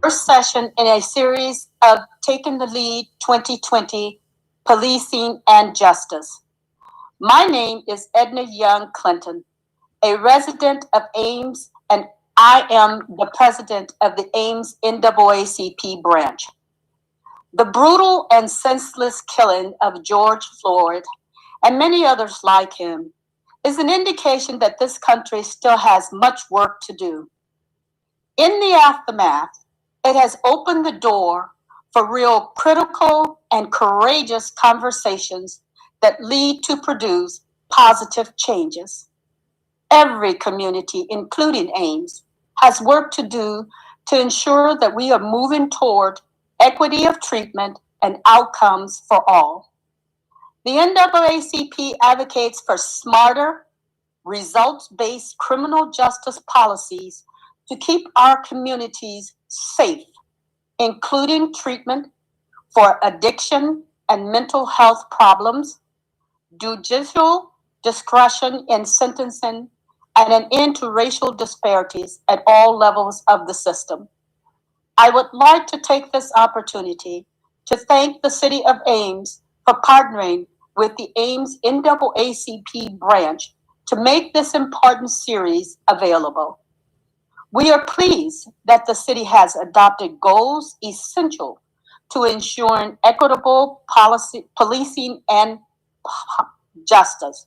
First session in a series of Taking the Lead 2020, Policing and Justice. My name is Edna Young Clinton, a resident of Ames, and I am the president of the Ames NAACP branch. The brutal and senseless killing of George Floyd and many others like him is an indication that this country still has much work to do. In the aftermath, it has opened the door for real critical and courageous conversations that lead to produce positive changes. Every community, including Ames, has work to do to ensure that we are moving toward equity of treatment and outcomes for all. The NAACP advocates for smarter, results-based criminal justice policies to keep our communities safe, including treatment for addiction and mental health problems, judicial discretion in sentencing, and an end to racial disparities at all levels of the system. I would like to take this opportunity to thank the City of Ames for partnering with the Ames NAACP branch to make this important series available. We are pleased that the city has adopted goals essential to ensuring equitable policing and justice.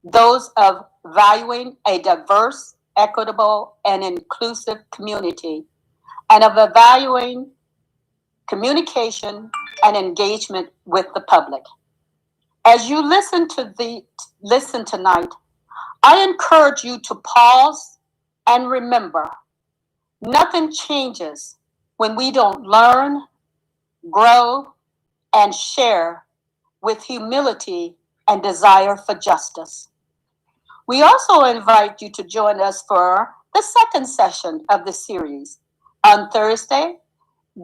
Those of valuing a diverse, equitable, and inclusive community, and of evaluating communication and engagement with the public. As you listen tonight, I encourage you to pause and remember, nothing changes when we don't learn, grow, and share with humility and desire for justice. We also invite you to join us for the second session of the series on Thursday,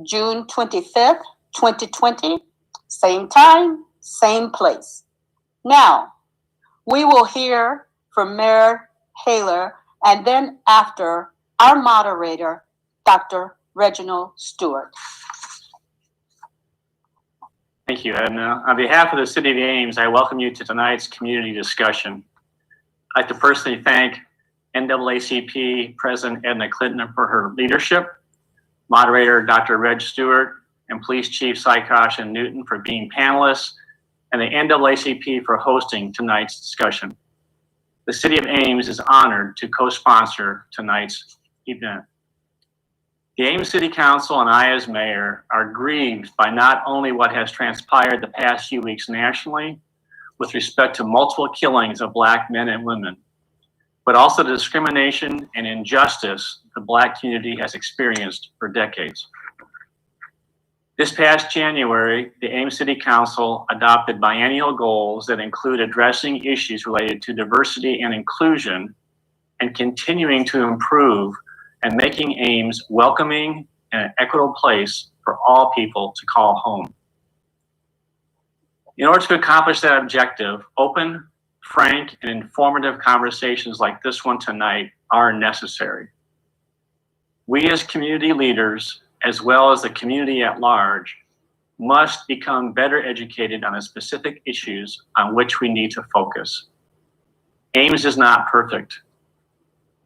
June 25th, 2020, same time, same place. Now, we will hear from Mayor Haler, and then after, our moderator, Dr. Reginald Stewart. Thank you, Edna. On behalf of the City of Ames, I welcome you to tonight's community discussion. I'd like to personally thank NAACP President Edna Clinton for her leadership, Moderator Dr. Reg Stewart, and Police Chief Sykosh and Newton for being panelists, and the NAACP for hosting tonight's discussion. The City of Ames is honored to co-sponsor tonight's event. The Ames City Council and I as mayor are grieved by not only what has transpired the past few weeks nationally with respect to multiple killings of Black men and women, but also the discrimination and injustice the Black community has experienced for decades. This past January, the Ames City Council adopted biennial goals that include addressing issues related to diversity and inclusion and continuing to improve and making Ames welcoming and an equitable place for all people to call home. In order to accomplish that objective, open, frank, and informative conversations like this one tonight are necessary. We as community leaders, as well as the community at large, must become better educated on the specific issues on which we need to focus. Ames is not perfect.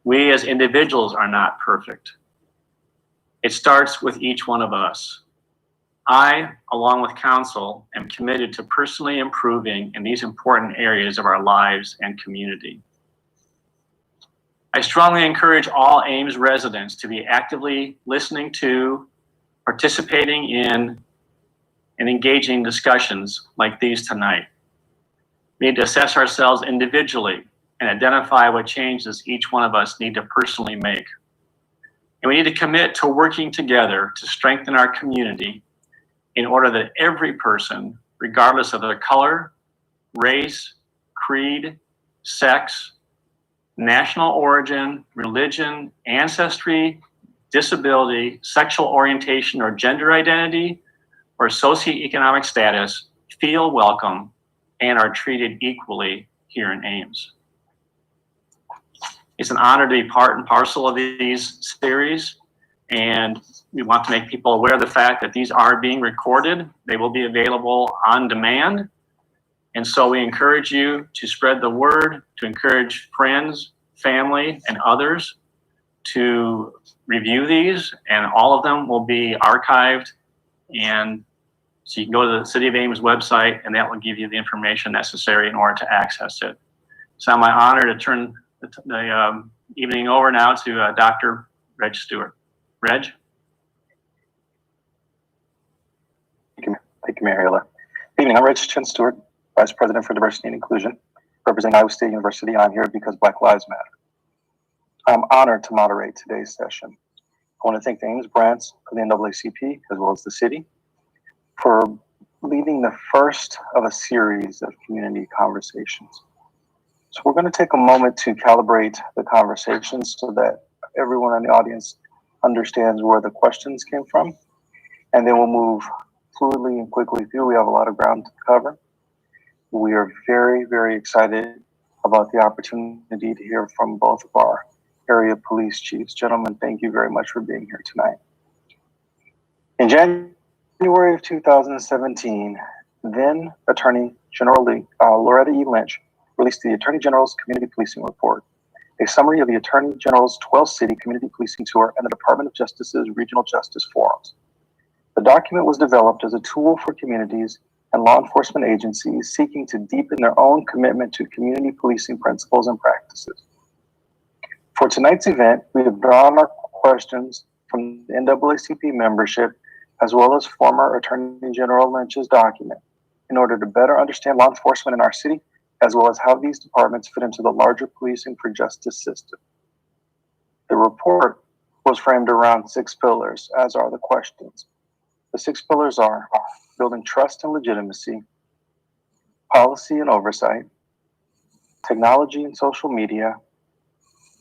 We as individuals are not perfect. It starts with each one of us. I, along with council, am committed to personally improving in these important areas of our lives and community. I strongly encourage all Ames residents to be actively listening to, participating in, and engaging discussions like these tonight. We need to assess ourselves individually and identify what changes each one of us need to personally make. And we need to commit to working together to strengthen our community in order that every person, regardless of their color, race, creed, sex, national origin, religion, ancestry, disability, sexual orientation or gender identity, or socioeconomic status, feel welcome and are treated equally here in Ames. It's an honor to be part and parcel of these series, and we want to make people aware of the fact that these are being recorded. They will be available on demand. And so we encourage you to spread the word, to encourage friends, family, and others to review these, and all of them will be archived. And so you can go to the City of Ames website, and that will give you the information necessary in order to access it. So it's my honor to turn the evening over now to Dr. Reg Stewart. Reg? Thank you, Mayoral. Good evening, I'm Reg Stewart, Vice President for Diversity and Inclusion, representing Iowa State University. I'm here because Black Lives Matter. I'm honored to moderate today's session. I want to thank the Ames branch of the NAACP, as well as the city, for leading the first of a series of community conversations. So we're going to take a moment to calibrate the conversations so that everyone in the audience understands where the questions came from, and then we'll move fluidly and quickly through. We have a lot of ground to cover. We are very, very excited about the opportunity to hear from both of our area police chiefs. Gentlemen, thank you very much for being here tonight. In January of 2017, then Attorney General Loretta E. Lynch released the Attorney General's Community Policing Report, a summary of the Attorney General's 12-city community policing tour and the Department of Justice's regional justice forums. The document was developed as a tool for communities and law enforcement agencies seeking to deepen their own commitment to community policing principles and practices. For tonight's event, we have drawn our questions from the NAACP membership, as well as former Attorney General Lynch's document, in order to better understand law enforcement in our city, as well as how these departments fit into the larger policing for justice system. The report was framed around 6 pillars, as are the questions. The 6 pillars are building trust and legitimacy, policy and oversight, technology and social media,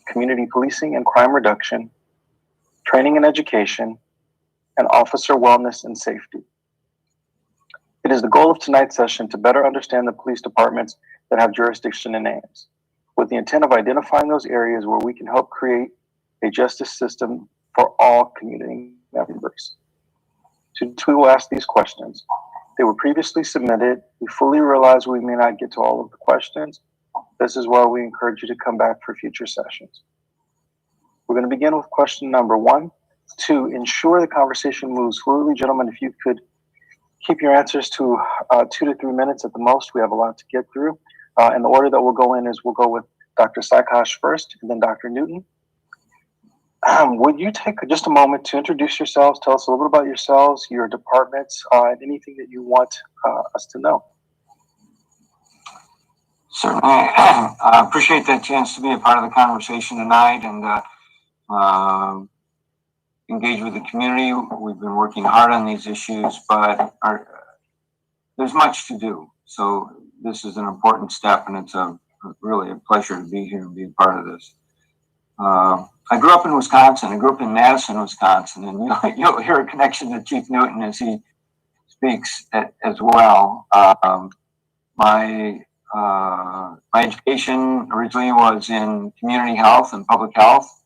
community policing and crime reduction, training and education, and officer wellness and safety. It is the goal of tonight's session to better understand the police departments that have jurisdiction in Ames, with the intent of identifying those areas where we can help create a justice system for all community members. We will ask these questions. They were previously submitted. We fully realize we may not get to all of the questions. This is why we encourage you to come back for future sessions. We're going to begin with question number 1. To ensure the conversation moves fluidly, gentlemen, if you could keep your answers to 2 to 3 minutes at the most. We have a lot to get through. And the order that we'll go in is we'll go with Dr. Sykosh first, and then Dr. Newton. Would you take just a moment to introduce yourselves, tell us a little bit about yourselves, your departments, and anything that you want us to know? Certainly. I appreciate that chance to be a part of the conversation tonight and engage with the community. We've been working hard on these issues, but there's much to do. So this is an important step, and it's really a pleasure to be here and be a part of this. I grew up in Wisconsin. I grew up in Madison, Wisconsin, and you'll hear a connection to Chief Newton as he speaks as well. My education originally was in community health and public health.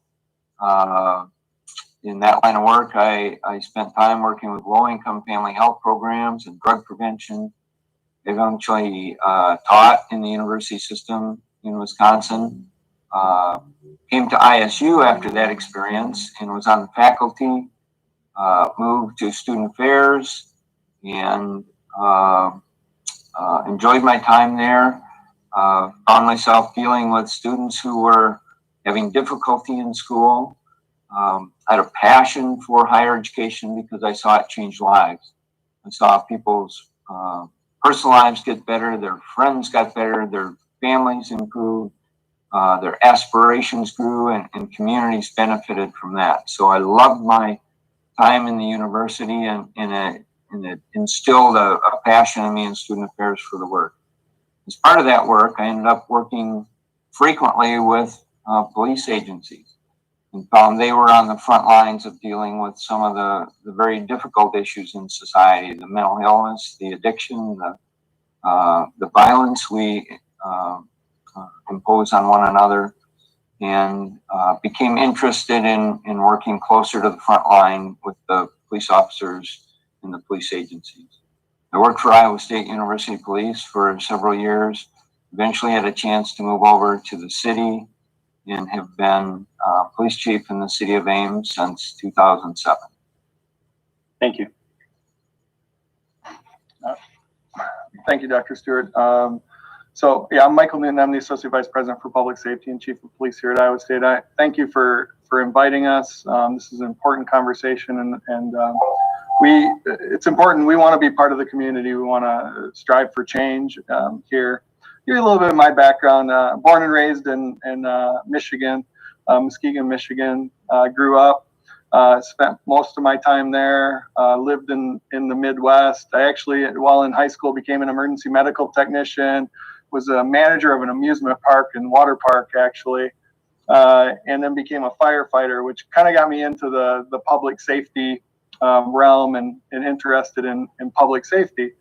In that line of work, I spent time working with low-income family health programs and drug prevention. Eventually taught in the university system in Wisconsin. Came to ISU after that experience and was on the faculty. Moved to student affairs and enjoyed my time there. Found myself dealing with students who were having difficulty in school. I had a passion for higher education because I saw it change lives. I saw people's personal lives get better, their friends got better, their families improved, their aspirations grew, and communities benefited from that. So I loved my time in the university, and it instilled a passion in me in student affairs for the work. As part of that work, I ended up working frequently with police agencies, and found they were on the front lines of dealing with some of the very difficult issues in society, the mental illness, the addiction, the violence we impose on one another, and became interested in working closer to the front line with the police officers and the police agencies. I worked for Iowa State University Police for several years, eventually had a chance to move over to the city, and have been police chief in the city of Ames since 2007. Thank you. Thank you, Dr. Stewart. So yeah, I'm Michael Newton. I'm the Associate Vice President for Public Safety and Chief of Police here at Iowa State. I thank you for inviting us. This is an important conversation, and it's important. We want to be part of the community. We want to strive for change here. Give you a little bit of my background. Born and raised in Michigan, Muskegon, Michigan. Grew up. Spent most of my time there. Lived in the Midwest. I actually, while in high school, became an emergency medical technician. Was a manager of an amusement park and water park, actually, and then became a firefighter, which kind of got me into the public safety realm and interested in public safety.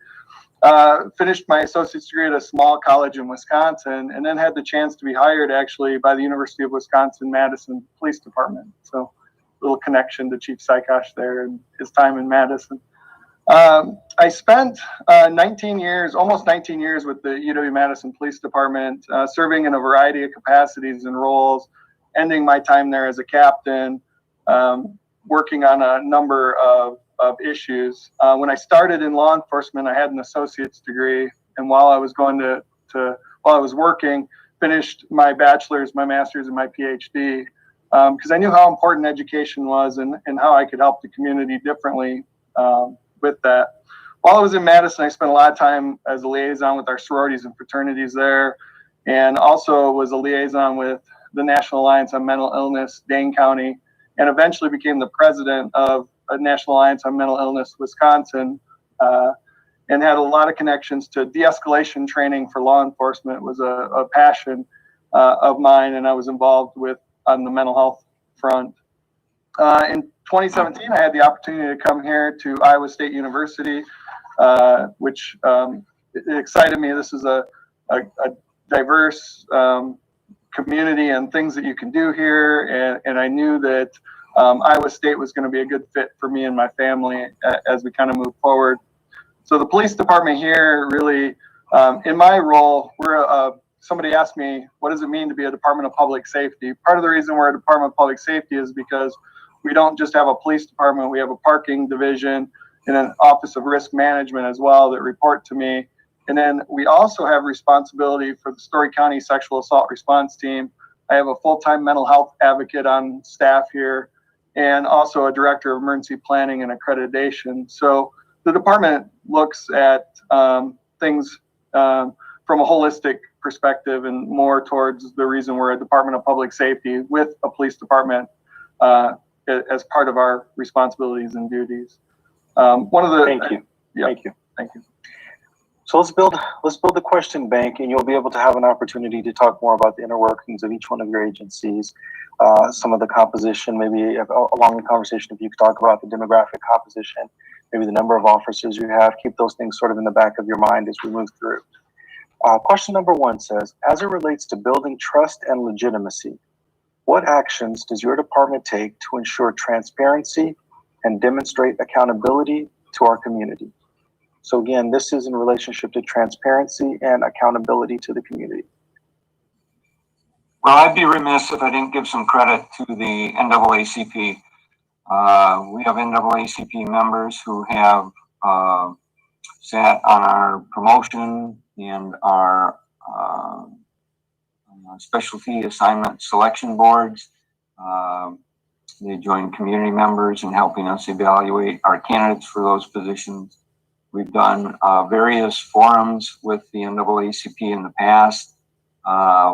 Finished my associate's degree at a small college in Wisconsin, and then had the chance to be hired actually by the University of Wisconsin-Madison Police Department. So a little connection to Chief Sykosh there and his time in Madison. I spent 19 years, almost 19 years with the UW-Madison Police Department, serving in a variety of capacities and roles, ending my time there as a captain, working on a number of issues. When I started in law enforcement, I had an associate's degree, and while I was while I was working, finished my bachelor's, my master's, and my PhD, because I knew how important education was and how I could help the community differently with that. While I was in Madison, I spent a lot of time as a liaison with our sororities and fraternities there, and also was a liaison with the National Alliance on Mental Illness, Dane County, and eventually became the president of a National Alliance on Mental Illness, Wisconsin, and had a lot of connections to de-escalation training for law enforcement. It was a passion of mine, and I was involved with on the mental health front. In 2017, I had the opportunity to come here to Iowa State University, which it excited me. This is a diverse community and things that you can do here, and I knew that Iowa State was going to be a good fit for me and my family as we kind of move forward. So the police department here really, in my role, somebody asked me, what does it mean to be a Department of Public Safety? Part of the reason we're a Department of Public Safety is because we don't just have a police department, we have a parking division and an Office of Risk Management as well that report to me. And then we also have responsibility for the Story County Sexual Assault Response Team. I have a full-time mental health advocate on staff here, and also a director of emergency planning and accreditation. So the department looks at things from a holistic perspective and more towards the reason we're a Department of Public Safety with a police department as part of our responsibilities and duties. Thank you. Yeah, Thank you. Thank you. So let's build the question bank, and you'll be able to have an opportunity to talk more about the inner workings of each one of your agencies, some of the composition, maybe along the conversation, if you could talk about the demographic composition, maybe the number of officers you have. Keep those things sort of in the back of your mind as we move through. Question number 1 says, as it relates to building trust and legitimacy, what actions does your department take to ensure transparency and demonstrate accountability to our community? So again, this is in relationship to transparency and accountability to the community. Well, I'd be remiss if I didn't give some credit to the NAACP. We have NAACP members who have sat on our promotion and our specialty assignment selection boards. They join community members in helping us evaluate our candidates for those positions. We've done various forums with the NAACP in the past,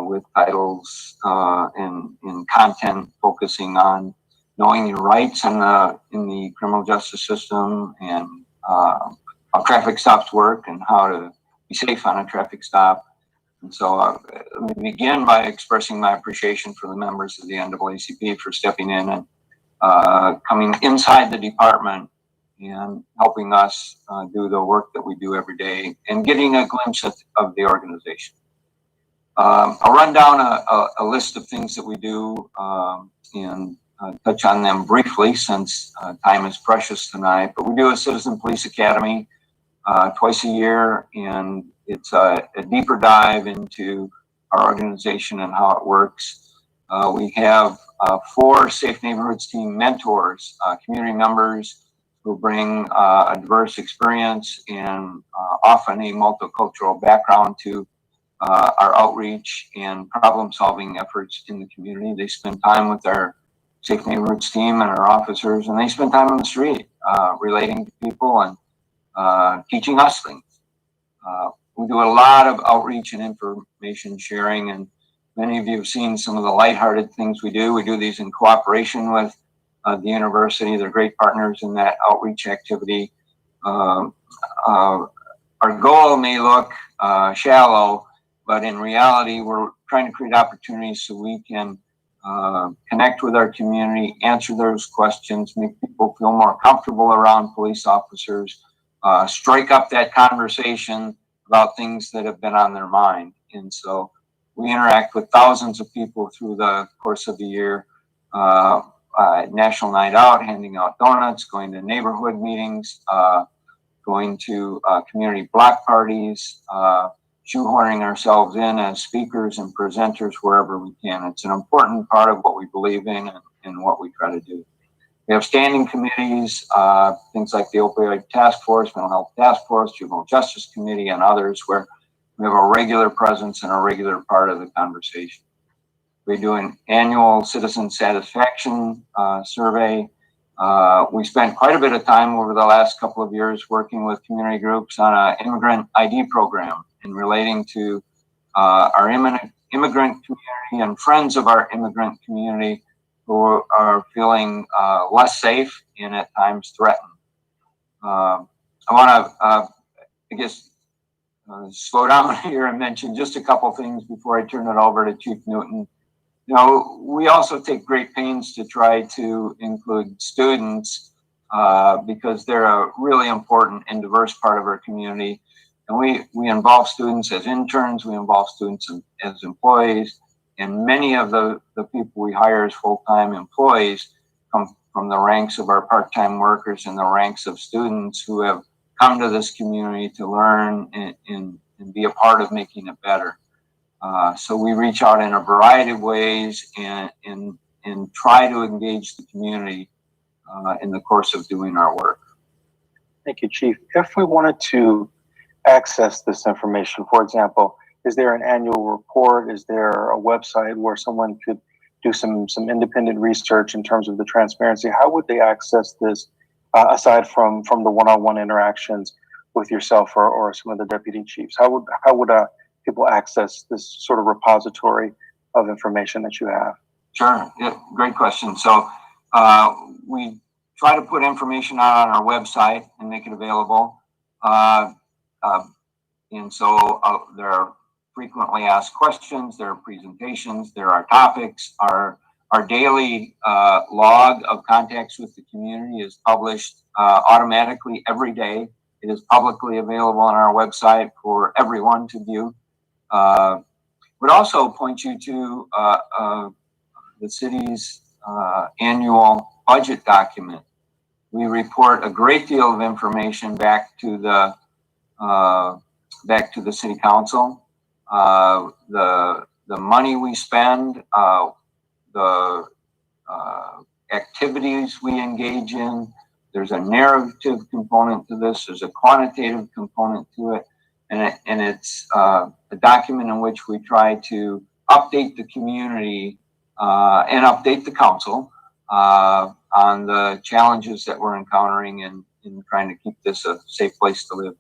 with titles and content focusing on knowing your rights in the criminal justice system, and how traffic stops work and how to be safe on a traffic stop. And so let me begin by expressing my appreciation for the members of the NAACP for stepping in and coming inside the department and helping us do the work that we do every day and getting a glimpse of the organization. I'll run down a list of things that we do and touch on them briefly, since time is precious tonight. But we do a Citizen Police Academy twice a year, and it's a deeper dive into our organization and how it works. We have 4 Safe Neighborhoods Team mentors, community members who bring a diverse experience and often a multicultural background to our outreach and problem-solving efforts in the community. They spend time with our Safe Neighborhoods team and our officers, and they spend time on the street relating to people and teaching us things. We do a lot of outreach and information sharing, and many of you have seen some of the lighthearted things we do. We do these in cooperation with the university. They're great partners in that outreach activity. Our goal may look shallow, but in reality, we're trying to create opportunities so we can connect with our community, answer those questions, make people feel more comfortable around police officers, strike up that conversation about things that have been on their mind. And so we interact with thousands of people through the course of the year. National Night Out, handing out donuts, going to neighborhood meetings, going to community block parties, shoehorning ourselves in as speakers and presenters wherever we can. It's an important part of what we believe in and what we try to do. We have standing committees, things like the Opioid Task Force, Mental Health Task Force, Juvenile Justice Committee, and others, where we have a regular presence and a regular part of the conversation. We do an annual citizen satisfaction survey. We spent quite a bit of time over the last couple of years working with community groups on an immigrant ID program and relating to our immigrant community and friends of our immigrant community who are feeling less safe and at times threatened. I want to, slow down here and mention just a couple things before I turn it over to Chief Newton. You know, we also take great pains to try to include students because they're a really important and diverse part of our community. And we involve students as interns, we involve students as employees, and many of the people we hire as full-time employees come from the ranks of our part-time workers and the ranks of students who have come to this community to learn and be a part of making it better. So we reach out in a variety of ways and try to engage the community in the course of doing our work. Thank you, Chief. If we wanted to access this information, for example, is there an annual report? Is there a website where someone could do some independent research in terms of the transparency? How would they access this aside from the one-on-one interactions with yourself or some of the deputy chiefs? How would people access this sort of repository of information that you have? Sure, yeah, great question. So we try to put information out on our website and make it available. And so there are frequently asked questions, there are presentations, there are topics. Our daily log of contacts with the community is published automatically every day. It is publicly available on our website for everyone to view. Would also point you to the city's annual budget document. We report a great deal of information back to the city council. The money we spend, the activities we engage in. There's a narrative component to this. There's a quantitative component to it. And it's a document in which we try to update the community and update the council on the challenges that we're encountering in trying to keep this a safe place to live.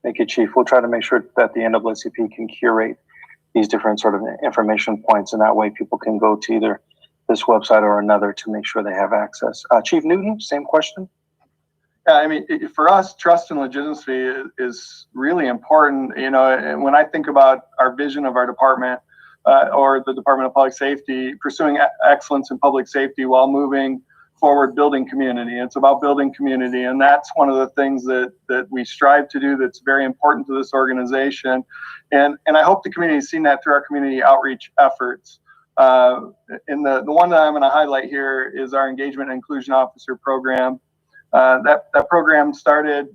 Thank you, Chief. We'll try to make sure that the NAACP can curate these different sort of information points, and that way people can go to either this website or another to make sure they have access. Chief Newton, same question. Yeah, I mean, for us, trust and legitimacy is really important. You know, when I think about our vision of our department or the Department of Public Safety, pursuing excellence in public safety while moving forward, building community. It's about building community, and that's one of the things that we strive to do. That's very important to this organization, and I hope the community has seen that through our community outreach efforts. And the one that I'm going to highlight here is our Engagement and Inclusion Officer program. That program started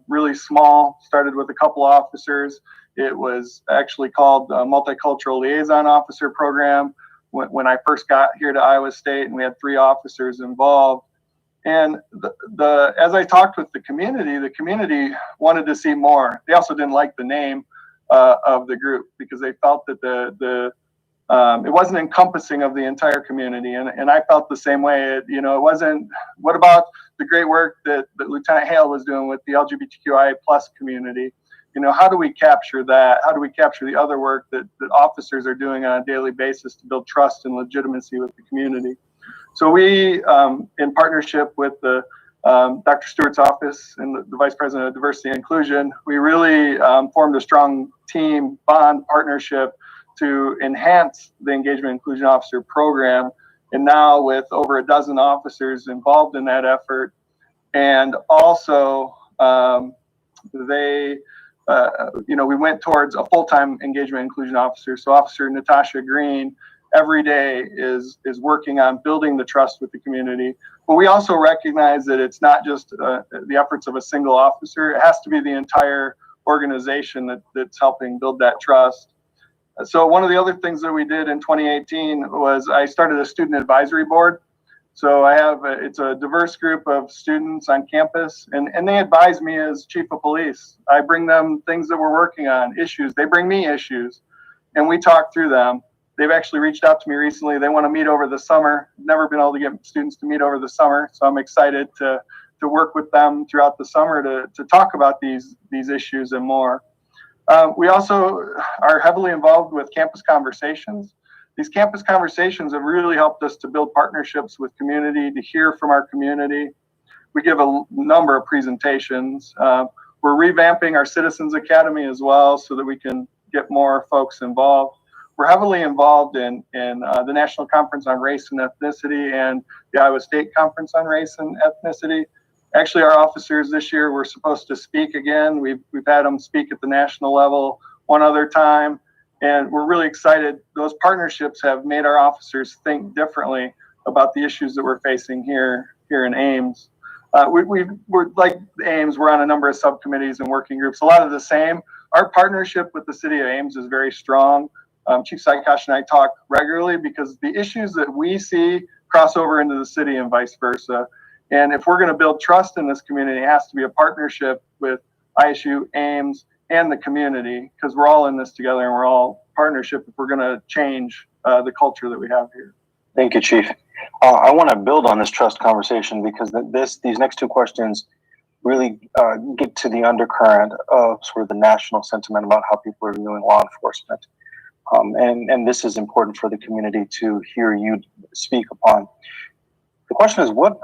really small, started with a couple officers. It was actually called the Multicultural Liaison Officer Program when I first got here to Iowa State, and we had 3 officers involved. And as I talked with the community wanted to see more. They also didn't like the name of the group because they felt that it wasn't encompassing of the entire community, and I felt the same way. It wasn't. What about the great work that Lieutenant Hale was doing with the LGBTQIA+ community? How do we capture that? How do we capture the other work that officers are doing on a daily basis to build trust and legitimacy with the community? So we, in partnership with the Dr. Stewart's office and the Vice President of Diversity and Inclusion, we really formed a strong team bond partnership to enhance the Engagement and Inclusion Officer program. And now with over a dozen officers involved in that effort, and also we went towards a full-time Engagement and Inclusion Officer. So Officer Natasha Green every day is working on building the trust with the community. But we also recognize that it's not just the efforts of a single officer. It has to be the entire organization that's helping build that trust. So one of the other things that we did in 2018 was I started a student advisory board. So it's a diverse group of students on campus, and they advise me as chief of police. I bring them things that we're working on, issues. They bring me issues, and we talk through them. They've actually reached out to me recently. They want to meet over the summer. Never been able to get students to meet over the summer, so I'm excited to work with them throughout the summer to talk about these issues and more. We also are heavily involved with campus conversations. These campus conversations have really helped us to build partnerships with community, to hear from our community. We give a number of presentations. We're revamping our Citizens Academy as well so that we can get more folks involved. We're heavily involved in the National Conference on Race and Ethnicity and the Iowa State Conference on Race and Ethnicity. Actually, our officers this year were supposed to speak again. We've had them speak at the national level one other time, and we're really excited. Those partnerships have made our officers think differently about the issues that we're facing here in Ames. We're like Ames, we're on a number of subcommittees and working groups, a lot of the same. Our partnership with the city of Ames is very strong. Chief Sykosh and I talk regularly because the issues that we see cross over into the city and vice versa. And if we're going to build trust in this community, it has to be a partnership with ISU, Ames, and the community, because we're all in this together and we're all partnership if we're going to change the culture that we have here. Thank you, Chief. I want to build on this trust conversation because these next 2 questions really get to the undercurrent of sort of the national sentiment about how people are viewing law enforcement. And this is important for the community to hear you speak upon. The question is, what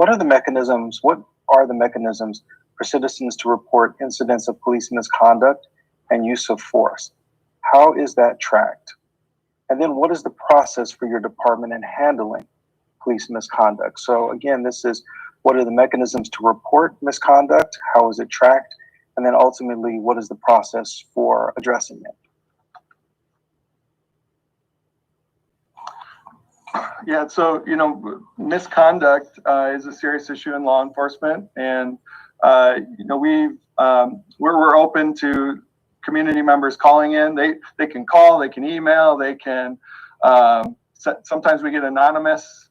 are the mechanisms for citizens to report incidents of police misconduct and use of force? How is that tracked? And then what is the process for your department in handling police misconduct? So again, this is, what are the mechanisms to report misconduct? How is it tracked? And then ultimately, what is the process for addressing it? Yeah, so misconduct is a serious issue in law enforcement, and we're open to community members calling in. They can call, they can email, they can. Sometimes we get anonymous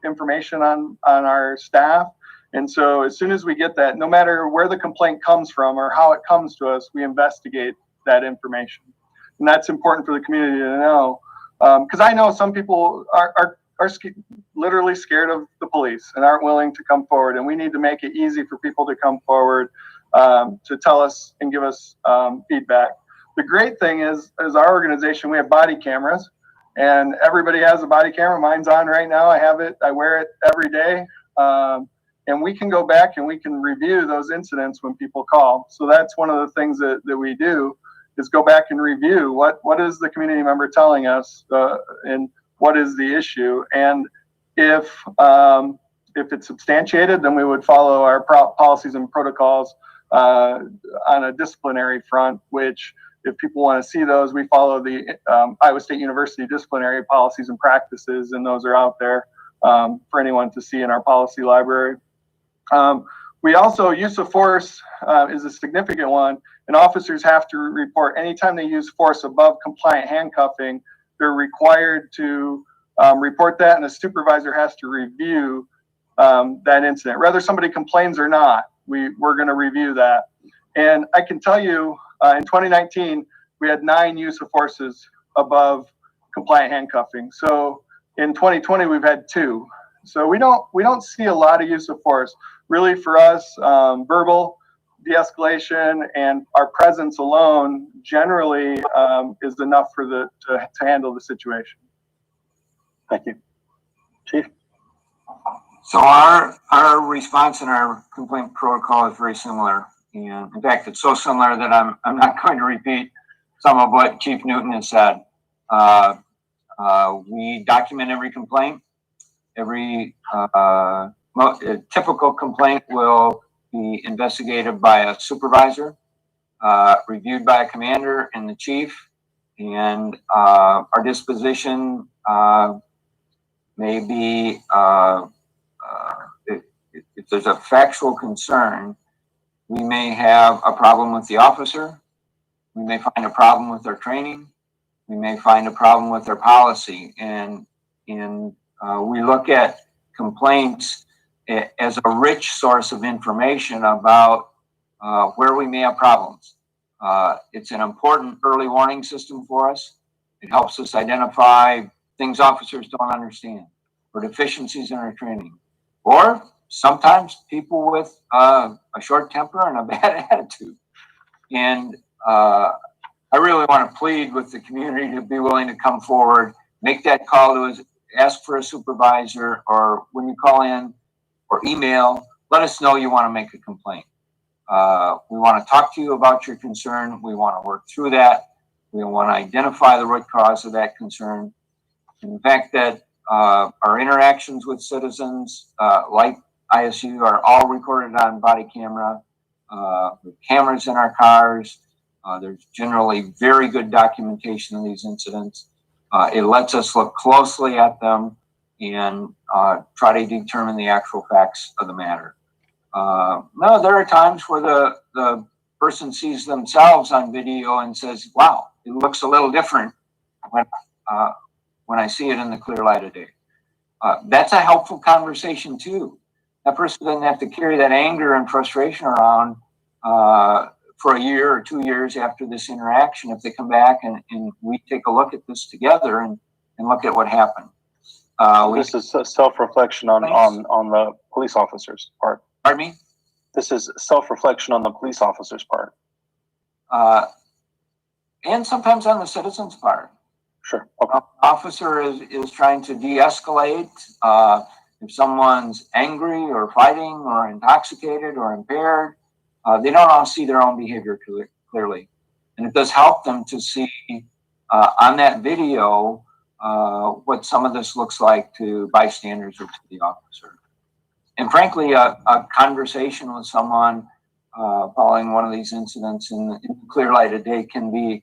information on our staff, and so as soon as we get that, no matter where the complaint comes from or how it comes to us, we investigate that information, and that's important for the community to know. Because I know some people, our are literally scared of the police and aren't willing to come forward. And we need to make it easy for people to come forward to tell us and give us feedback. The great thing is our organization, we have body cameras, and everybody has a body camera. Mine's on right now. I have it. I wear it every day. And we can go back and we can review those incidents when people call. So that's one of the things that we do, is go back and review what is the community member telling us and what is the issue. And if it's substantiated, then we would follow our policies and protocols on a disciplinary front, which if people want to see those, we follow the Iowa State University disciplinary policies and practices, and those are out there for anyone to see in our policy library. We also, use of force is a significant one, and officers have to report anytime they use force above compliant handcuffing. They're required to report that, and the supervisor has to review that incident. Whether somebody complains or not, we're going to review that. And I can tell you, in 2019, we had 9 use of forces above compliant handcuffing. So in 2020, we've had 2. So we don't see a lot of use of force. Really, for us, verbal de-escalation and our presence alone generally is enough for to handle the situation. Thank you. Chief? So our response and our complaint protocol is very similar. And in fact, it's so similar that I'm not going to repeat some of what Chief Newton has said. We document every complaint. Every typical complaint will be investigated by a supervisor, reviewed by a commander and the chief, and our disposition may be, if there's a factual concern, we may have a problem with the officer. We may find a problem with their training. We may find a problem with their policy. And we look at complaints as a rich source of information about where we may have problems. It's an important early warning system for us. It helps us identify things officers don't understand, or deficiencies in our training, or sometimes people with a short temper and a bad attitude. And I really want to plead with the community to be willing to come forward, make that call to us, ask for a supervisor, or when you call in or email, let us know you want to make a complaint. We want to talk to you about your concern. We want to work through that. We want to identify the root cause of that concern. And the fact that our interactions with citizens, like ISU, are all recorded on body camera, with cameras in our cars. There's generally very good documentation of these incidents. It lets us look closely at them and try to determine the actual facts of the matter. No, there are times where the person sees themselves on video and says, wow, it looks a little different when I see it in the clear light of day. That's a helpful conversation too. That person doesn't have to carry that anger and frustration around for a year or 2 years after this interaction. If they come back and we take a look at this together and look at what happened. This is self-reflection on the police officer's part. Pardon me? This is self-reflection on the police officer's part. And sometimes on the citizen's part. Sure. Okay. Officer is trying to de-escalate. If someone's angry or fighting or intoxicated or impaired, they don't all see their own behavior clearly. And it does help them to see on that video what some of this looks like to bystanders or to the officer. And frankly, a conversation with someone following one of these incidents in the clear light of day can be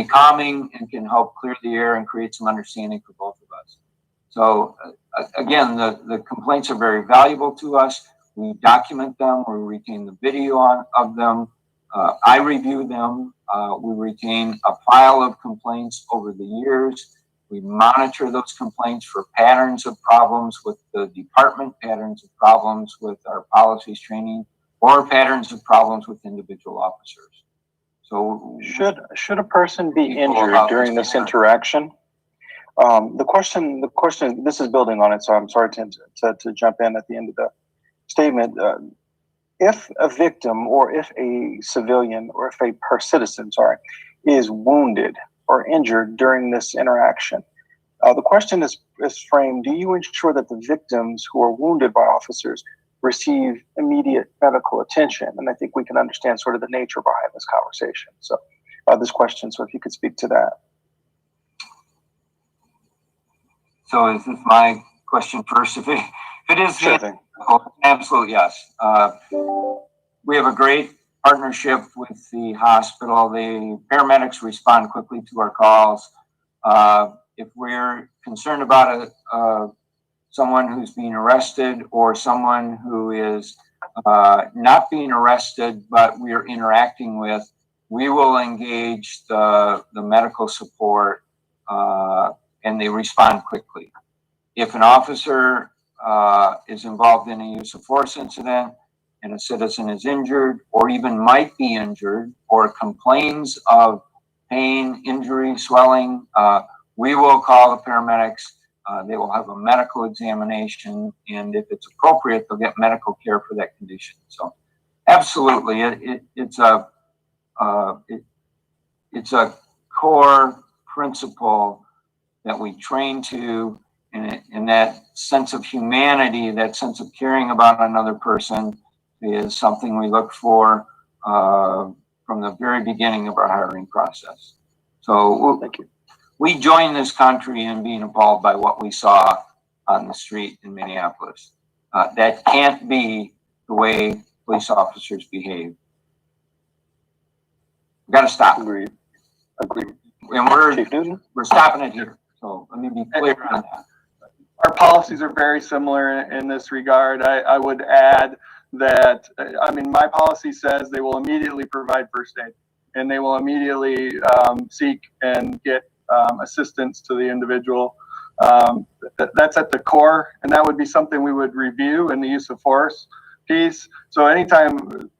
calming and can help clear the air and create some understanding for both of us. So again, the complaints are very valuable to us. We document them. We retain the video of them. I review them. We retain a file of complaints over the years. We monitor those complaints for patterns of problems with the department, patterns of problems with our policies training, or patterns of problems with individual officers. So should a person be injured during this interaction? The question, this is building on it, so I'm sorry to jump in at the end of the statement. If a victim or if a civilian or if a citizen, is wounded or injured during this interaction, the question is framed, do you ensure that the victims who are wounded by officers receive immediate medical attention? And I think we can understand sort of the nature behind this conversation. So this question, so if you could speak to that. So is this my question first? If it is, sure thing. Absolutely, yes. We have a great partnership with the hospital. The paramedics respond quickly to our calls. If we're concerned about someone who's being arrested or someone who is not being arrested, but we are interacting with, we will engage the medical support and they respond quickly. If an officer is involved in a use of force incident and a citizen is injured or even might be injured or complains of pain, injury, swelling, we will call the paramedics. They will have a medical examination, and if it's appropriate, they'll get medical care for that condition. So absolutely, it's a core principle that we train to, and that sense of humanity, that sense of caring about another person is something we look for from the very beginning of our hiring process. So thank you. We joined this country in being appalled by what we saw on the street in Minneapolis. That can't be the way police officers behave. We've got to stop. Agreed. And we're stopping it here. So let me be clear on that. Our policies are very similar in this regard. I would add that, my policy says they will immediately provide first aid and they will immediately seek and get assistance to the individual. That's at the core, and that would be something we would review in the use of force piece. So anytime,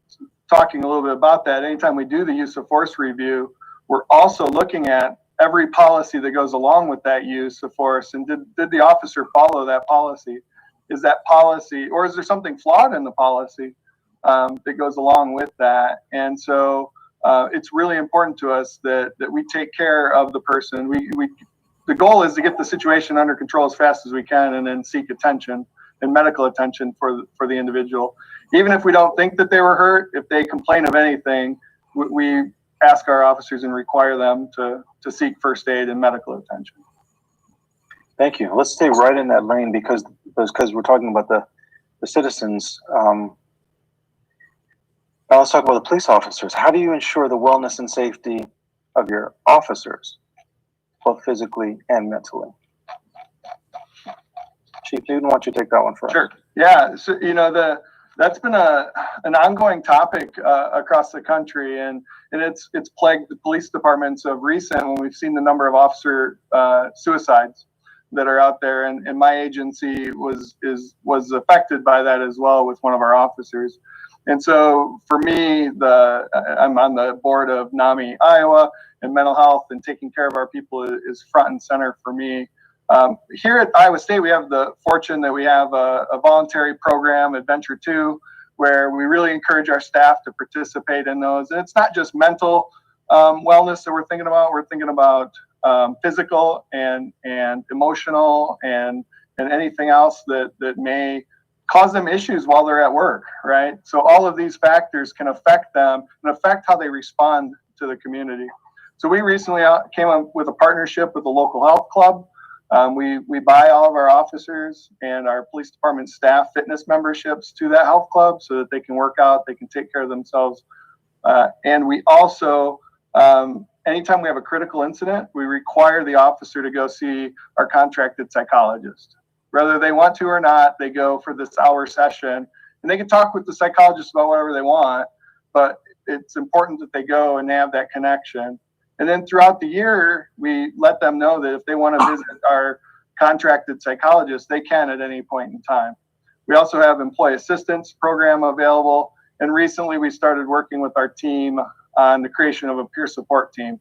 talking a little bit about that, anytime we do the use of force review, we're also looking at every policy that goes along with that use of force, and did the officer follow that policy? Is that policy, or is there something flawed in the policy that goes along with that? And so it's really important to us that we take care of the person. The goal is to get the situation under control as fast as we can, and then seek attention and medical attention for the individual. Even if we don't think that they were hurt, if they complain of anything, we ask our officers and require them to seek first aid and medical attention. Thank you. Let's stay right in that lane because we're talking about the citizens. Now let's talk about the police officers. How do you ensure the wellness and safety of your officers, both physically and mentally? Chief Newton, why don't you take that one first? Sure. Yeah. So that's been an ongoing topic across the country, and it's plagued the police departments of recent when we've seen the number of officer suicides that are out there, and my agency was affected by that as well with one of our officers. And so for me, I'm on the board of NAMI Iowa, and mental health and taking care of our people is front and center for me. Here at Iowa State, we have the fortune that we have a voluntary program, Adventure 2, where we really encourage our staff to participate in those. And it's not just mental wellness that we're thinking about. We're thinking about physical and emotional and anything else that may cause them issues while they're at work, right? So all of these factors can affect them and affect how they respond to the community. So we recently came up with a partnership with the local health club. We buy all of our officers and our police department staff fitness memberships to that health club so that they can work out, they can take care of themselves. And we also, anytime we have a critical incident, we require the officer to go see our contracted psychologist. Whether they want to or not, they go for this hour session, and they can talk with the psychologist about whatever they want, but it's important that they go and they have that connection. And then throughout the year, we let them know that if they want to visit our contracted psychologist, they can at any point in time. We also have employee assistance program available. And recently we started working with our team on the creation of a peer support team.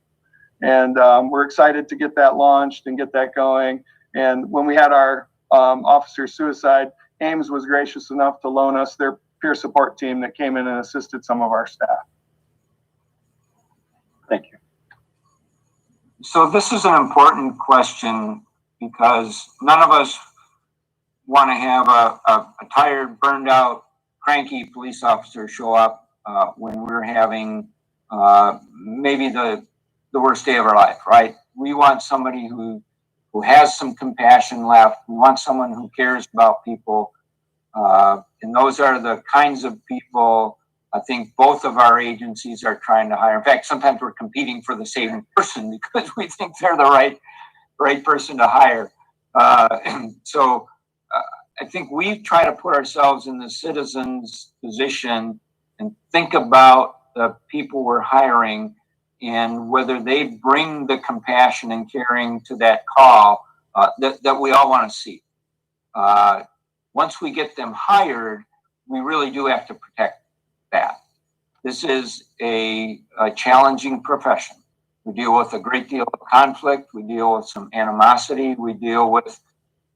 And we're excited to get that launched and get that going. And when we had our officer suicide, Ames was gracious enough to loan us their peer support team that came in and assisted some of our staff. Thank you. So this is an important question because none of us want to have a tired, burned out, cranky police officer show up when we're having maybe the worst day of our life, right? We want somebody who has some compassion left. We want someone who cares about people. And those are the kinds of people I think both of our agencies are trying to hire. In fact, sometimes we're competing for the same person because we think they're the right person to hire. So I think we try to put ourselves in the citizen's position and think about the people we're hiring and whether they bring the compassion and caring to that call that we all want to see. Once we get them hired, we really do have to protect that. This is a challenging profession. We deal with a great deal of conflict. We deal with some animosity. We deal with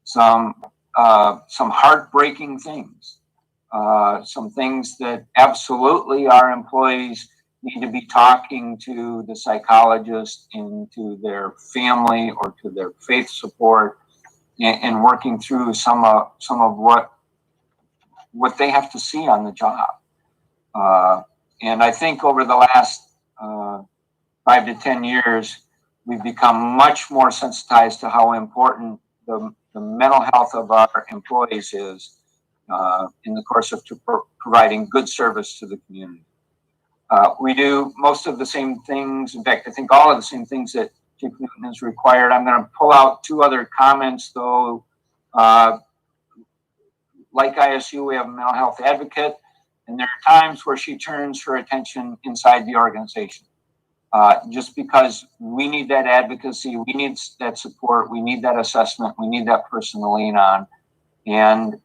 some heartbreaking things. Some things that absolutely our employees need to be talking to the psychologist and to their family or to their faith support and working through some of what they have to see on the job. And I think over the last 5 to 10 years, we've become much more sensitized to how important the mental health of our employees is in the course of providing good service to the community. We do most of the same things. In fact, I think all of the same things that Chief Newton has required. I'm going to pull out 2 other comments, though. Like ISU, we have a mental health advocate, and there are times where she turns her attention inside the organization. Just because we need that advocacy, we need that support, we need that assessment, we need that person to lean on. And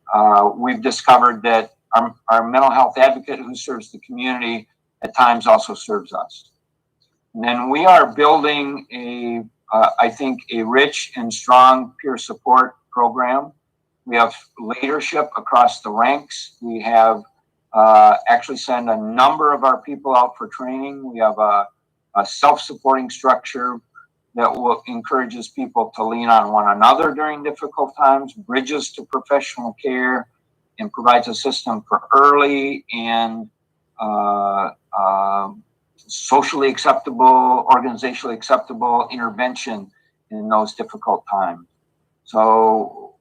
we've discovered that our mental health advocate who serves the community at times also serves us. And then we are building I think, a rich and strong peer support program. We have leadership across the ranks. We have actually sent a number of our people out for training. We have a self-supporting structure that encourages people to lean on one another during difficult times, bridges to professional care, and provides a system for early and socially acceptable, organizationally acceptable intervention in those difficult times. So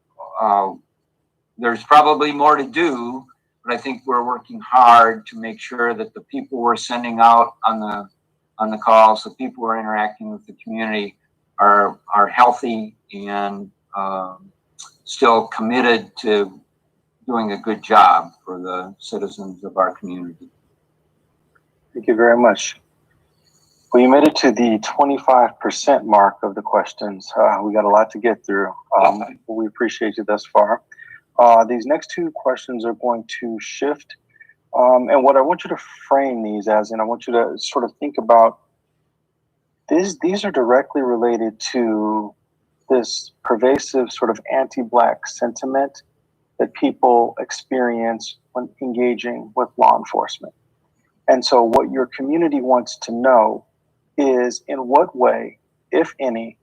there's probably more to do, but I think we're working hard to make sure that the people we're sending out on the calls, the people who are interacting with the community are healthy and still committed to doing a good job for the citizens of our community. Thank you very much. Well, you made it to the 25% mark of the questions. We got a lot to get through. We appreciate you thus far. These next 2 questions are going to shift. And what I want you to frame these as, and I want you to sort of think about, these are directly related to this pervasive sort of anti-Black sentiment that people experience when engaging with law enforcement. And so what your community wants to know is, in what way, if any,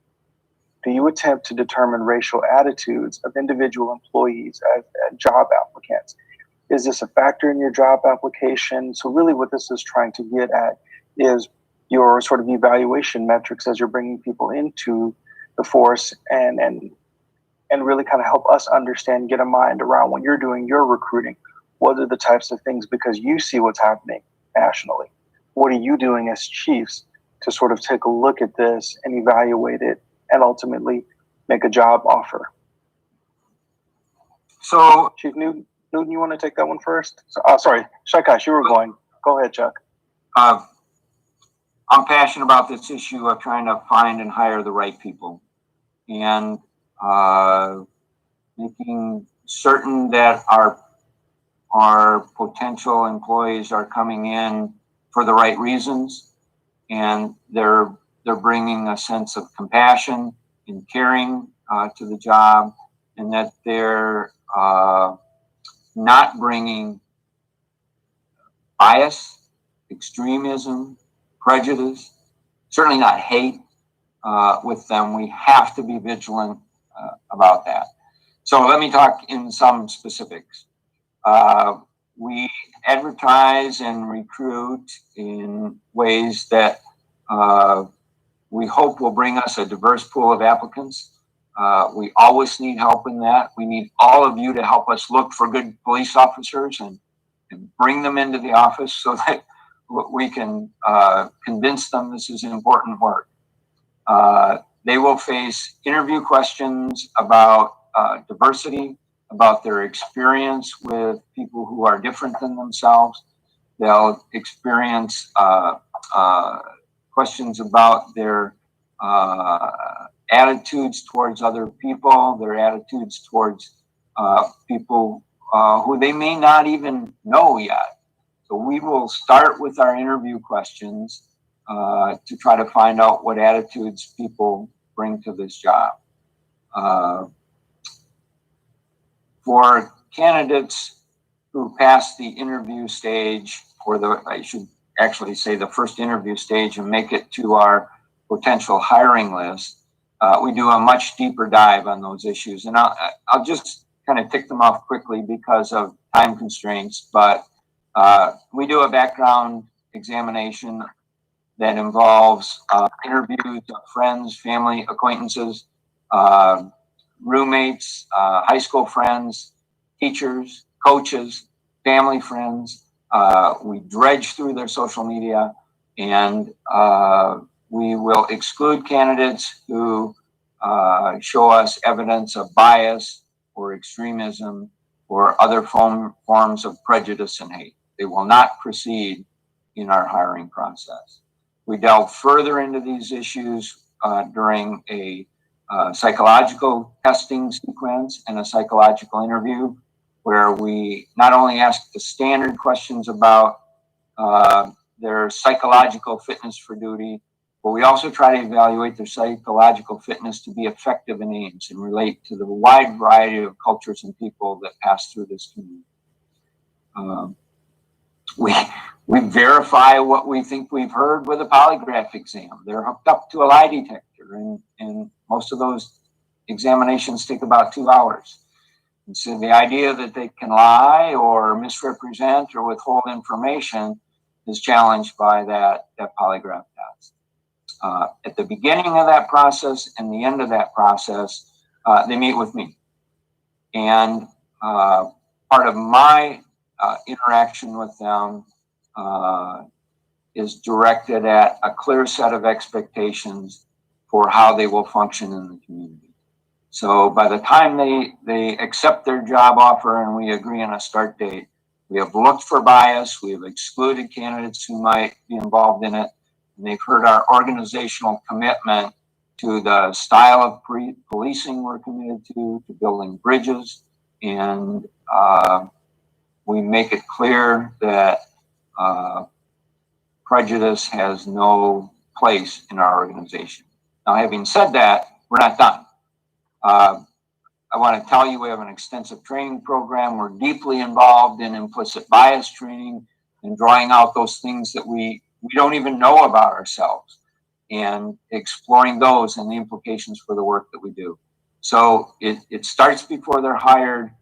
do you attempt to determine racial attitudes of individual employees as job applicants? Is this a factor in your job application? So really what this is trying to get at is your sort of evaluation metrics as you're bringing people into the force and really kind of help us understand, get a mind around when you're doing your recruiting. What are the types of things, because you see what's happening nationally? What are you doing as chiefs to sort of take a look at this and evaluate it and ultimately make a job offer? So, Chief Newton, you want to take that one first? Sorry, Shakash, you were going. Go ahead, Chuck. I'm passionate about this issue of trying to find and hire the right people and making certain that our potential employees are coming in for the right reasons and they're they're bringing a sense of compassion and caring to the job, and that they're not bringing bias, extremism, prejudice, certainly not hate with them. We have to be vigilant about that. So let me talk in some specifics. We advertise and recruit in ways that we hope will bring us a diverse pool of applicants. We always need help in that. We need all of you to help us look for good police officers and bring them into the office so that we can convince them this is important work. They will face interview questions about diversity, about their experience with people who are different than themselves. They'll experience questions about their attitudes towards other people, their attitudes towards people who they may not even know yet. So we will start with our interview questions to try to find out what attitudes people bring to this job. For candidates who pass the interview stage, or I should actually say the first interview stage, and make it to our potential hiring list, we do a much deeper dive on those issues. And I'll just kind of tick them off quickly because of time constraints, but we do a background examination that involves interviews of friends, family, acquaintances, roommates, high school friends, teachers, coaches, family friends. We dredge through their social media, and we will exclude candidates who show us evidence of bias or extremism or other forms of prejudice and hate. They will not proceed in our hiring process. We delve further into these issues during a psychological testing sequence and a psychological interview, where we not only ask the standard questions about their psychological fitness for duty, but we also try to evaluate their psychological fitness to be effective in Ames and relate to the wide variety of cultures and people that pass through this community. We verify what we think we've heard with a polygraph exam. They're hooked up to a lie detector, and most of those examinations take about 2 hours. And so the idea that they can lie or misrepresent or withhold information is challenged by that polygraph test. At the beginning of that process and the end of that process, they meet with me. And part of my interaction with them is directed at a clear set of expectations for how they will function in the community. So by the time they accept their job offer and we agree on a start date, we have looked for bias, we have excluded candidates who might be involved in it, and they've heard our organizational commitment to the style of policing we're committed to building bridges, and we make it clear that prejudice has no place in our organization. Now, having said that, we're not done. I want to tell you we have an extensive training program. We're deeply involved in implicit bias training and drawing out those things that we don't even know about ourselves and exploring those and the implications for the work that we do. So it starts before they're hired,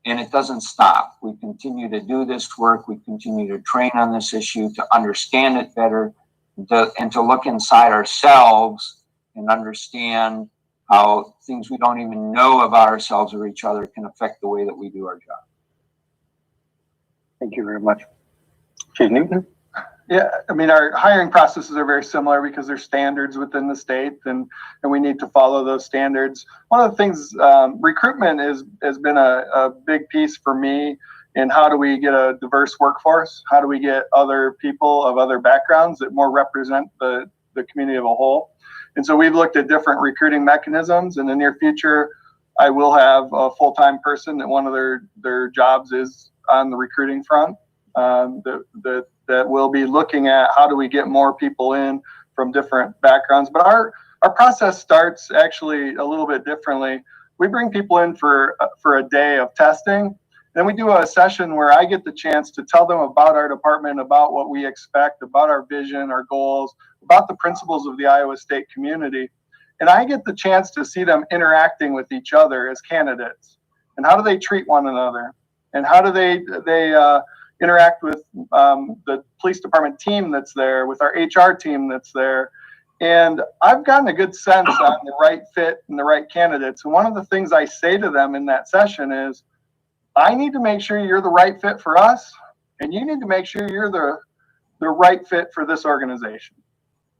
and it doesn't stop. We continue to do this work. We continue to train on this issue to understand it better and to look inside ourselves and understand how things we don't even know about ourselves or each other can affect the way that we do our job. Thank you very much. Chief Newton? Yeah, I mean, our hiring processes are very similar because there's standards within the state, and we need to follow those standards. One of the things, recruitment has been a big piece for me in how do we get a diverse workforce? How do we get other people of other backgrounds that more represent the community of a whole? And so we've looked at different recruiting mechanisms. In the near future, I will have a full-time person that one of their jobs is on the recruiting front, that will be looking at how do we get more people in from different backgrounds. But our process starts actually a little bit differently. We bring people in for a day of testing. Then we do a session where I get the chance to tell them about our department, about what we expect, about our vision, our goals, about the principles of the Iowa State community. And I get the chance to see them interacting with each other as candidates. And how do they treat one another? And how do they interact with the police department team that's there, with our HR team that's there? And I've gotten a good sense on the right fit and the right candidates. And one of the things I say to them in that session is, I need to make sure you're the right fit for us, and you need to make sure you're the right fit for this organization.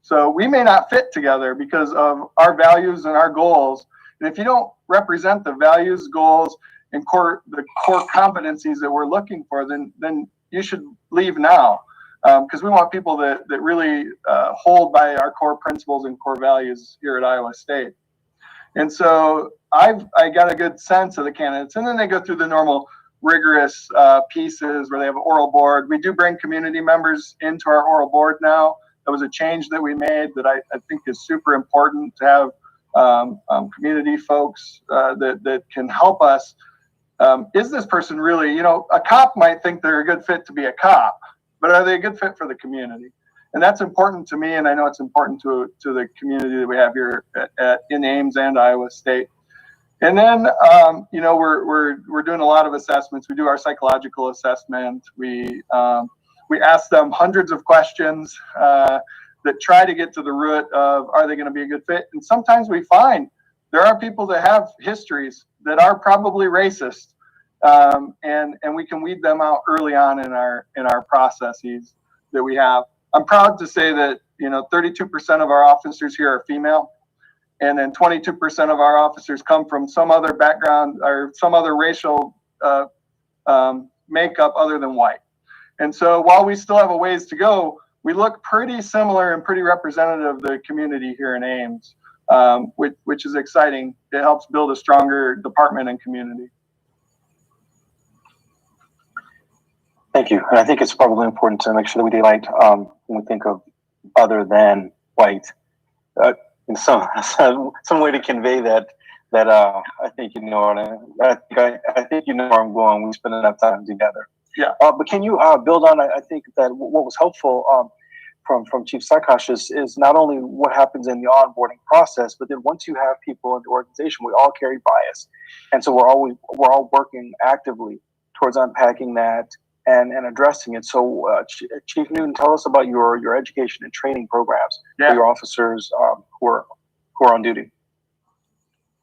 So we may not fit together because of our values and our goals. And if you don't represent the values, goals, and the core competencies that we're looking for, then you should leave now. Because we want people that really hold by our core principles and core values here at Iowa State. And so I got a good sense of the candidates, and then they go through the normal rigorous pieces where they have an oral board. We do bring community members into our oral board now. That was a change that we made that I think is super important to have community folks that can help us. Is this person really, a cop might think they're a good fit to be a cop, but are they a good fit for the community? And that's important to me, and I know it's important to the community that we have here in Ames and Iowa State. And then, we're doing a lot of assessments. We do our psychological assessment. We ask them hundreds of questions that try to get to the root of, are they going to be a good fit? And sometimes we find there are people that have histories that are probably racist, and we can weed them out early on in our processes that we have. I'm proud to say that 32% of our officers here are female, and then 22% of our officers come from some other background or some other racial makeup other than white. And so while we still have a ways to go, we look pretty similar and pretty representative of the community here in Ames, which is exciting. It helps build a stronger department and community. Thank you. And I think it's probably important to make sure that we daylight when we think of other than white, in some way to convey that I think you know what I think you know where I'm going. We spend enough time together. Yeah. But can you build on? I think that what was helpful from Chief Sakash is not only what happens in the onboarding process, but then once you have people in the organization, we all carry bias, and so we're all working actively towards unpacking that and addressing it. So, Chief Newton, tell us about your education and training programs for your officers who are on duty.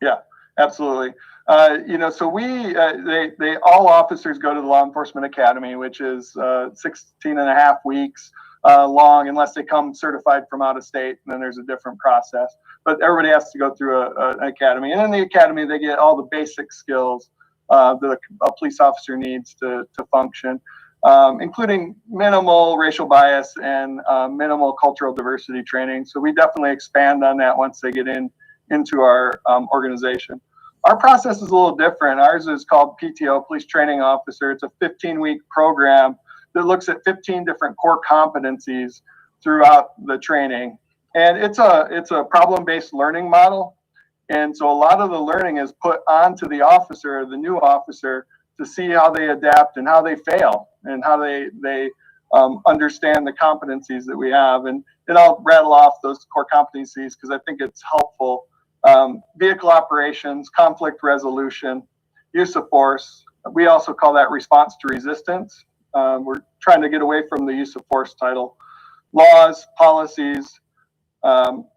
Yeah, absolutely. So they all officers go to the Law Enforcement Academy, which is 16 and a half weeks long, unless they come certified from out of state, and then there's a different process. But everybody has to go through an academy, and in the academy they get all the basic skills that a police officer needs to function, including minimal racial bias and minimal cultural diversity training. So we definitely expand on that once they get into our organization. Our process is a little different. Ours is called PTO, Police Training Officer. It's a 15-week program that looks at 15 different core competencies throughout the training. And it's a problem-based learning model. And so a lot of the learning is put onto the officer, the new officer, to see how they adapt and how they fail and how they understand the competencies that we have. And I'll rattle off those core competencies because I think it's helpful. Vehicle operations, conflict resolution, use of force. We also call that response to resistance. We're trying to get away from the use of force title. Laws, policies,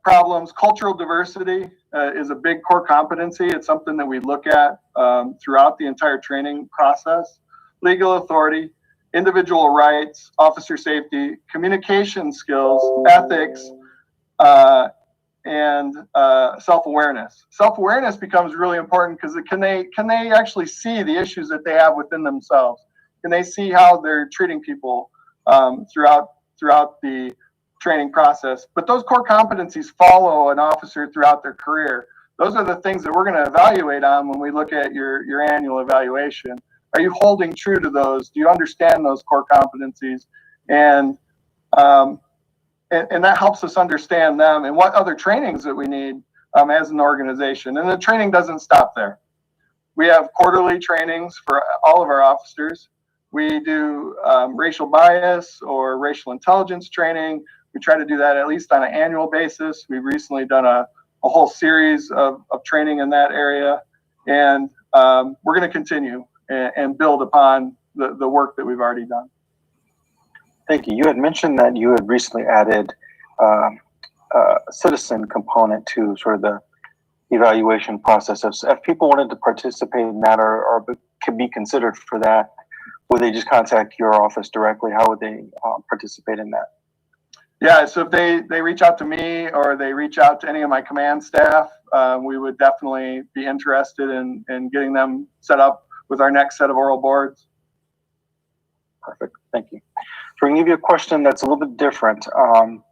problems. Cultural diversity is a big core competency. It's something that we look at throughout the entire training process. Legal authority, individual rights, officer safety, communication skills, ethics, and self-awareness. Self-awareness becomes really important because can they actually see the issues that they have within themselves? Can they see how they're treating people throughout the training process? But those core competencies follow an officer throughout their career. Those are the things that we're going to evaluate on when we look at your annual evaluation. Are you holding true to those? Do you understand those core competencies? And and that helps us understand them and what other trainings that we need as an organization. And the training doesn't stop there. We have quarterly trainings for all of our officers. We do racial bias or racial intelligence training. We try to do that at least on an annual basis. We've recently done a whole series of training in that area. And we're going to continue and build upon the work that we've already done. Thank you. You had mentioned that you had recently added a citizen component to sort of the evaluation process. If people wanted to participate in that or could be considered for that, would they just contact your office directly? How would they participate in that? Yeah, so if they reach out to me or they reach out to any of my command staff, we would definitely be interested in getting them set up with our next set of oral boards. Perfect. Thank you. So we're going to give you a question that's a little bit different. And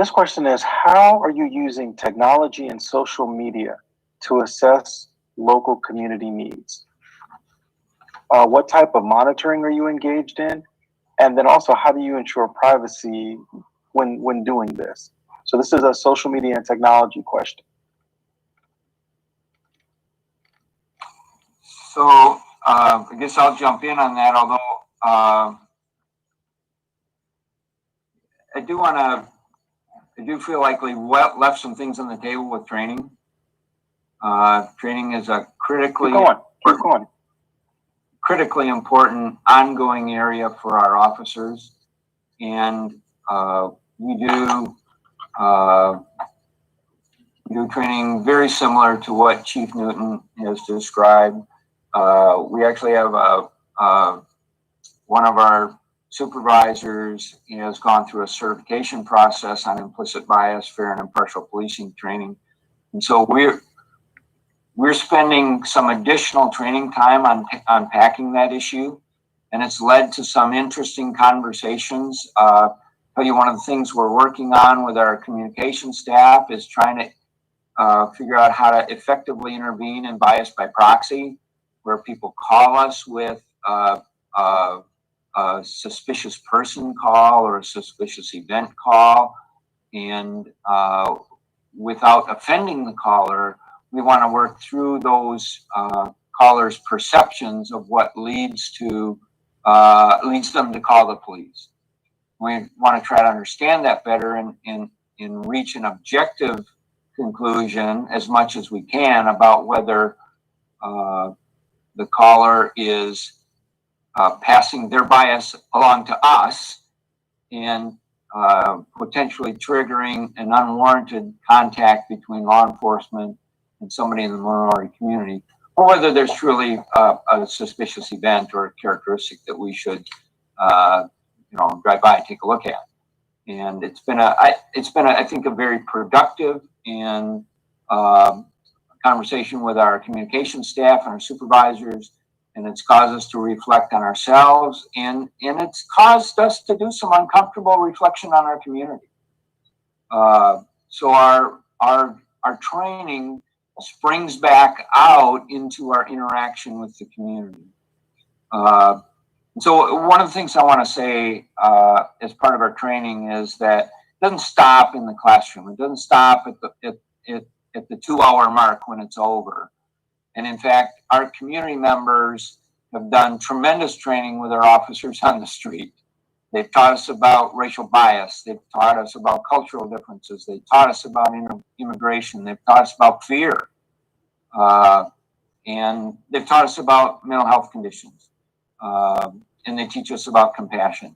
this question is, how are you using technology and social media to assess local community needs? What type of monitoring are you engaged in? And then also, how do you ensure privacy when doing this? So this is a social media and technology question. So I guess I'll jump in on that, although I do feel like we left some things on the table with training. Training is a critically important ongoing area for our officers. And we do training very similar to what Chief Newton has described. We actually have one of our supervisors has gone through a certification process on implicit bias, fair and impartial policing training. And so we're spending some additional training time on unpacking that issue, and it's led to some interesting conversations. Tell you one of the things we're working on with our communication staff is trying to figure out how to effectively intervene in bias by proxy, where people call us with a suspicious person call or a suspicious event call, and without offending the caller, we want to work through those callers' perceptions of what leads them to call the police. We want to try to understand that better and reach an objective conclusion as much as we can about whether the caller is passing their bias along to us and potentially triggering an unwarranted contact between law enforcement and somebody in the minority community, or whether there's truly a suspicious event or a characteristic that we should, drive by and take a look at. And it's been I think, a very productive and conversation with our communication staff and our supervisors, and it's caused us to reflect on ourselves, and it's caused us to do some uncomfortable reflection on our community. So our training springs back out into our interaction with the community. So one of the things I want to say as part of our training is that it doesn't stop in the classroom. It doesn't stop at the 2-hour mark when it's over. And in fact, our community members have done tremendous training with our officers on the street. They've taught us about racial bias. They've taught us about cultural differences. They've taught us about immigration. They've taught us about fear. And they've taught us about mental health conditions. And they teach us about compassion.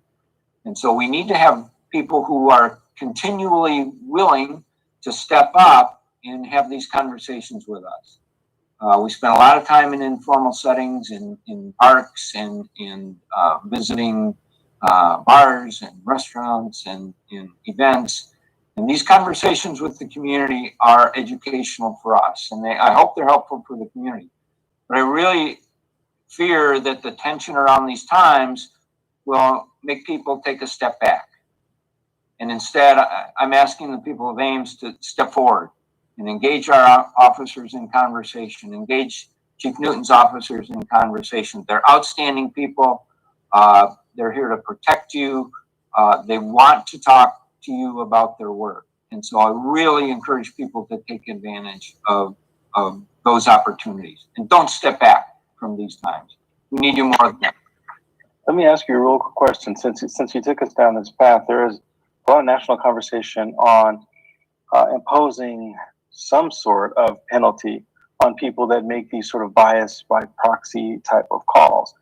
And so we need to have people who are continually willing to step up and have these conversations with us. We spend a lot of time in informal settings, in parks, and in visiting bars and restaurants and in events. And these conversations with the community are educational for us, and I hope they're helpful for the community. But I really fear that the tension around these times will make people take a step back. And instead, I'm asking the people of Ames to step forward and engage our officers in conversation, engage Chief Newton's officers in conversation. They're outstanding people. They're here to protect you. They want to talk to you about their work. And so I really encourage people to take advantage of those opportunities and don't step back from these times. We need you more than that. Let me ask you a real quick question. Since you took us down this path, there is a lot of national conversation on imposing some sort of penalty on people that make these sort of bias by proxy type of calls.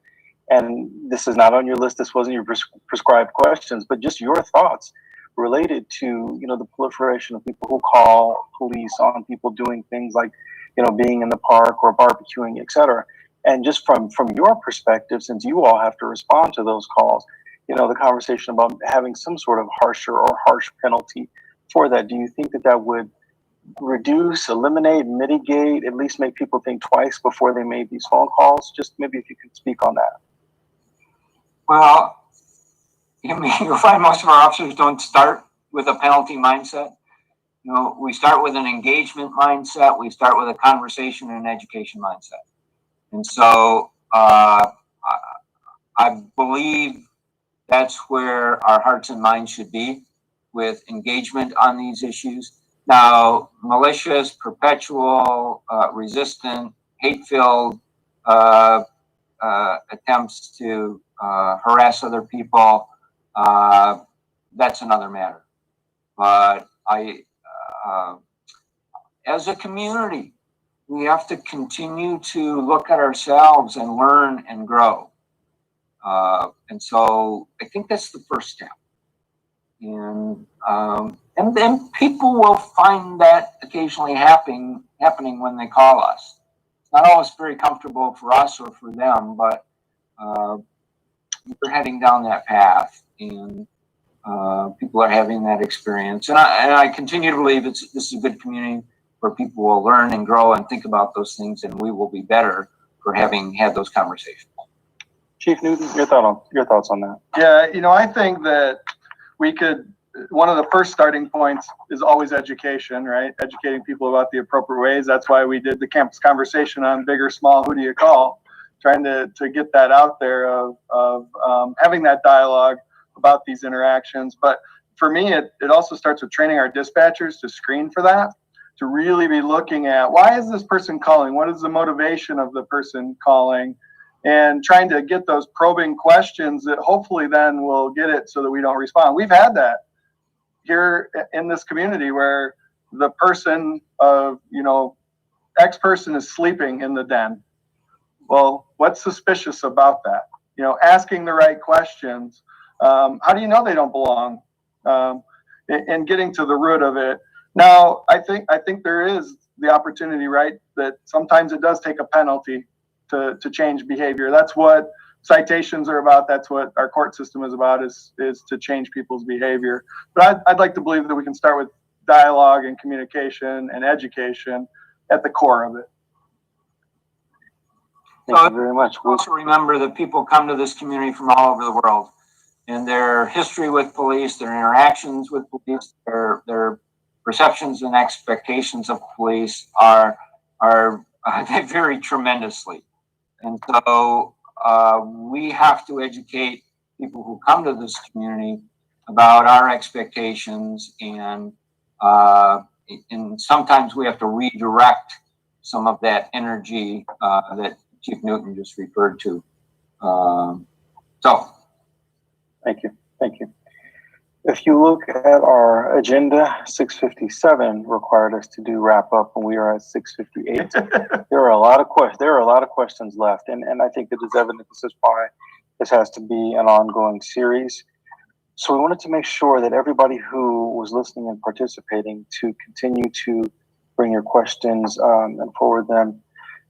And this is not on your list. This wasn't your prescribed questions, but just your thoughts related to, the proliferation of people who call police on people doing things like, being in the park or barbecuing, et cetera. And just from your perspective, since you all have to respond to those calls, the conversation about having some sort of harsher or harsh penalty for that, do you think that would reduce, eliminate, mitigate, at least make people think twice before they made these phone calls? Just maybe if you could speak on that. Well, you'll find most of our officers don't start with a penalty mindset. We start with an engagement mindset. We start with a conversation and an education mindset. And so I believe that's where our hearts and minds should be, with engagement on these issues. Now, malicious, perpetual, resistant, hate-filled attempts to harass other people, that's another matter. But as a community, we have to continue to look at ourselves and learn and grow. And so I think that's the first step. And then people will find that occasionally happening when they call us. It's not always very comfortable for us or for them, but we're heading down that path, and people are having that experience. And I continue to believe this is a good community where people will learn and grow and think about those things, and we will be better for having had those conversations. Chief Newton, your thoughts on that? Yeah, I think that one of the first starting points is always education, right? Educating people about the appropriate ways. That's why we did the campus conversation on big or small, who do you call? Trying to get that out there of having that dialogue about these interactions. But for me, it also starts with training our dispatchers to screen for that, to really be looking at, why is this person calling? What is the motivation of the person calling? And trying to get those probing questions that hopefully then will get it so that we don't respond. We've had that here in this community where the person of, X person is sleeping in the den. Well, what's suspicious about that? Asking the right questions. How do you know they don't belong? And getting to the root of it. Now, I think there is the opportunity, right, that sometimes it does take a penalty to change behavior. That's what citations are about. That's what our court system is about, is to change people's behavior. But I'd like to believe that we can start with dialogue and communication and education at the core of it. Thank you very much. Also remember that people come to this community from all over the world, and their history with police, their interactions with police, their perceptions and expectations of police they vary tremendously. And so we have to educate people who come to this community about our expectations, and sometimes we have to redirect some of that energy that Chief Newton just referred to. Thank you. If you look at our agenda, 6:57 required us to do wrap up, and we are at 6:58. There are a lot of questions left, and I think it is evident this is why this has to be an ongoing series. So we wanted to make sure that everybody who was listening and participating to continue to bring your questions and forward them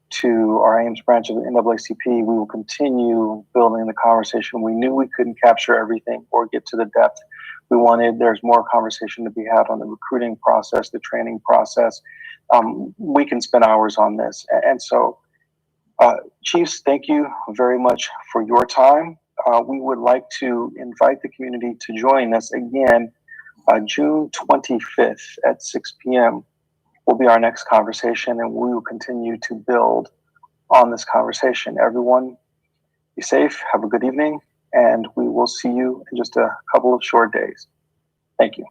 to our Ames branch of the NAACP. We will continue building the conversation. We knew we couldn't capture everything or get to the depth we wanted. There's more conversation to be had on the recruiting process, the training process. We can spend hours on this. And so, Chiefs, thank you very much for your time. We would like to invite the community to join us again June 25th at 6 p.m. will be our next conversation, and we will continue to build on this conversation. Everyone, be safe, have a good evening, and we will see you in just a couple of short days. Thank you.